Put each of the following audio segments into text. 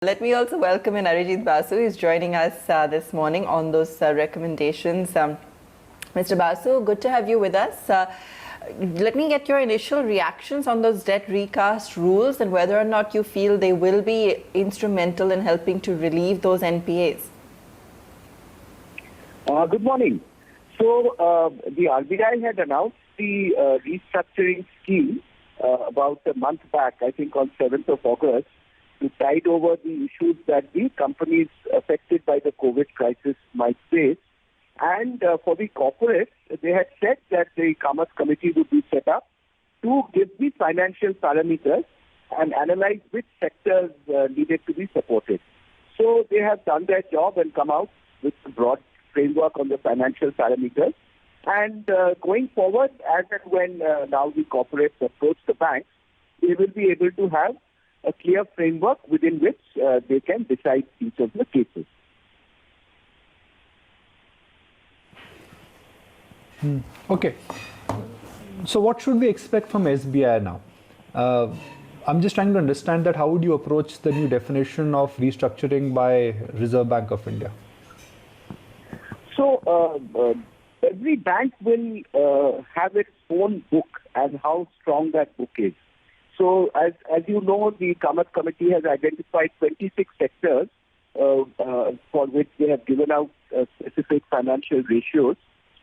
Let me also welcome in Arijit Basu, who is joining us this morning on those recommendations. Mr. Basu, good to have you with us. Let me get your initial reactions on those debt recast rules and whether or not you feel they will be instrumental in helping to relieve those NPAs. Good morning. So, the RBI had announced the restructuring scheme about a month back, I think on 7th of August, to tide over the issues that the companies affected by the COVID crisis might face. And for the corporates, they had said that the Commerce Committee would be set up to give the financial parameters and analyze which sectors needed to be supported. So they have done their job and come out with a broad framework on the financial parameters. And going forward, as and when now the corporates approach the banks, they will be able to have a clear framework within which they can decide each of the cases. Okay. So what should we expect from SBI now? I'm just trying to understand that how would you approach the new definition of restructuring by Reserve Bank of India? So every bank will have its own book and how strong that book is. So as you know, the Commerce Committee has identified 26 sectors for which they have given out specific financial ratios,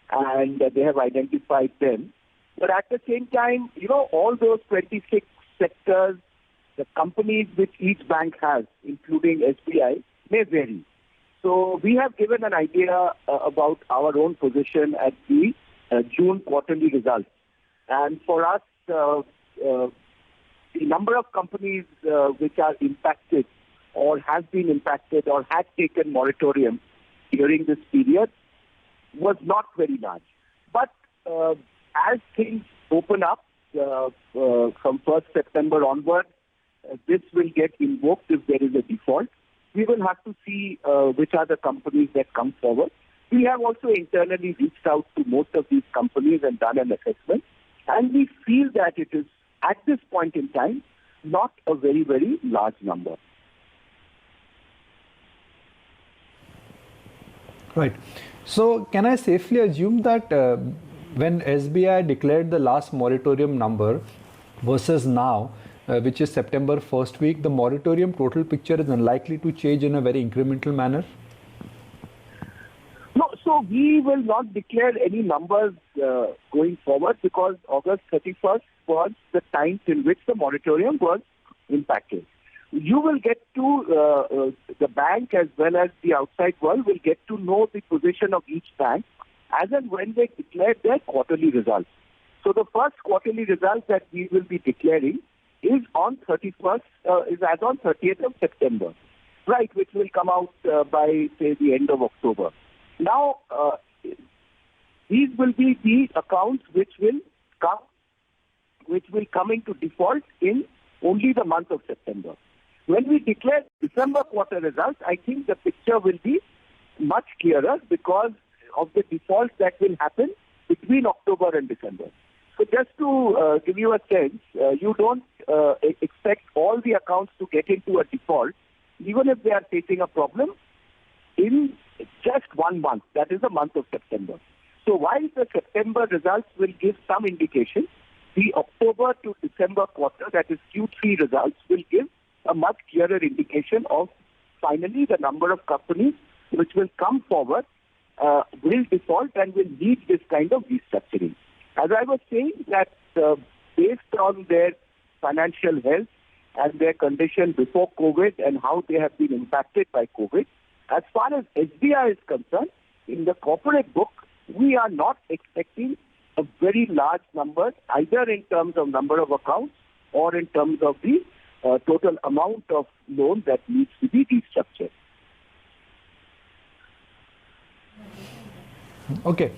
and they have identified them. But at the same time, all those 26 sectors, the companies which each bank has, including SBI, may vary. So we have given an idea about our own position at the June quarterly results. And for us, the number of companies which are impacted or have been impacted or had taken moratorium during this period was not very large. But as things open up from 1st September onward, this will get invoked if there is a default. We will have to see which are the companies that come forward. We have also internally reached out to most of these companies and done an assessment. And we feel that it is, at this point in time, not a very, very large number. Right. So can I safely assume that when SBI declared the last moratorium number versus now, which is September 1st week, the moratorium total picture is unlikely to change in a very incremental manner? No, so we will not declare any numbers going forward because August 31st was the time in which the moratorium was impacted. You will get to, the bank as well as the outside world will get to know the position of each bank as and when they declare their quarterly results. So the first quarterly result that we will be declaring is on 31st, is as on 30th of September, right, which will come out by, say, the end of October. Now, these will be the accounts which will come into default in only the month of September. When we declare December quarter results, I think the picture will be much clearer because of the defaults that will happen between October and December. So just to give you a sense, you don't expect all the accounts to get into a default, even if they are facing a problem, in just 1 month, that is the month of September. So while the September results will give some indication, the October to December quarter, that is Q3 results, will give a much clearer indication of finally the number of companies which will come forward, will default and will need this kind of restructuring. As I was saying, that based on their financial health and their condition before COVID and how they have been impacted by COVID, as far as SBI is concerned, in the corporate book, we are not expecting a very large number, either in terms of number of accounts or in terms of the total amount of loan that needs to be restructured. Okay.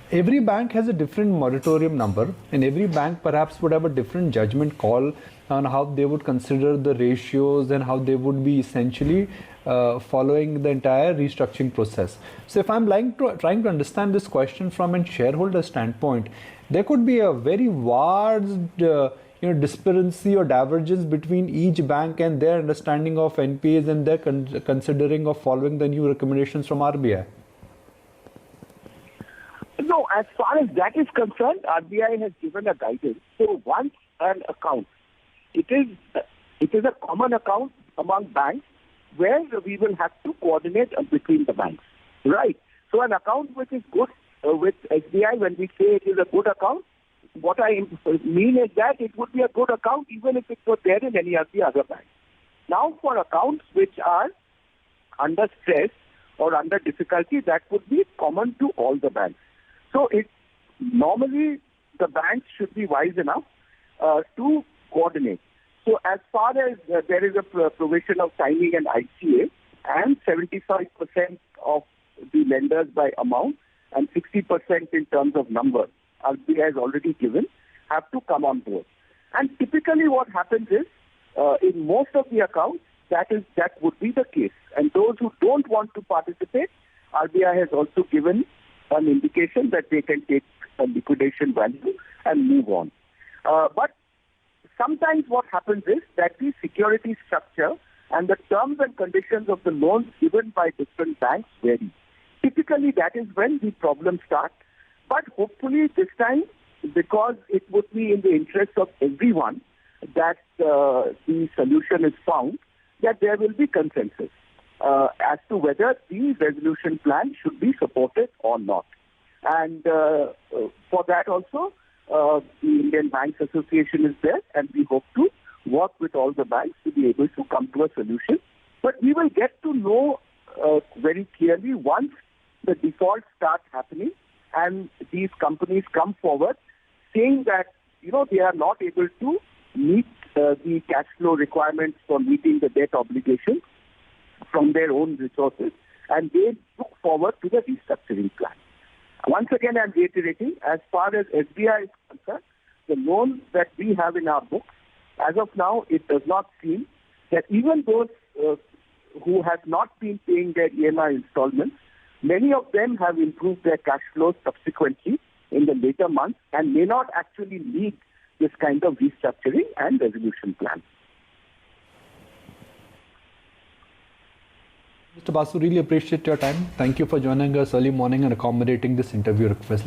Every bank has a different moratorium number, and every bank perhaps would have a different judgment call on how they would consider the ratios and how they would be essentially following the entire restructuring process. So if I'm trying to understand this question from a shareholder standpoint, there could be a very vast disparity or divergence between each bank and their understanding of NPAs and their considering of following the new recommendations from RBI? No, as far as that is concerned, RBI has given a guidance. So once an account, it is a common account among banks where we will have to coordinate between the banks, right? So an account which is good with SBI, when we say it is a good account, what I mean is that it would be a good account even if it were there in any of the other banks. Now for accounts which are under stress or under difficulty, that would be common to all the banks. So normally the banks should be wise enough to coordinate. So as far as there is a provision of timing and ICA, and 75% of the lenders by amount and 60% in terms of number, RBI has already given, have to come on board. And typically what happens is, in most of the accounts, that would be the case. And those who don't want to participate, RBI has also given an indication that they can take a liquidation value and move on. But sometimes what happens is that the security structure and the terms and conditions of the loans given by different banks vary. Typically, that is when the problem starts. But hopefully this time, because it would be in the interest of everyone that the solution is found, that there will be consensus as to whether the resolution plan should be supported or not. And for that also, the Indian Banks Association is there, and we hope to work with all the banks to be able to come to a solution. But we will get to know very clearly once the defaults start happening and these companies come forward saying that, they are not able to meet the cash flow requirements for meeting the debt obligations from their own resources, and they look forward to the restructuring plan. Once again, I'm reiterating, as far as SBI is concerned, the loans that we have in our books, as of now, it does not seem that even those who have not been paying their EMI installments, many of them have improved their cash flows subsequently in the later months and may not actually need this kind of restructuring and resolution plan. Mr. Basu, really appreciate your time. Thank you for joining us early morning and accommodating this interview request.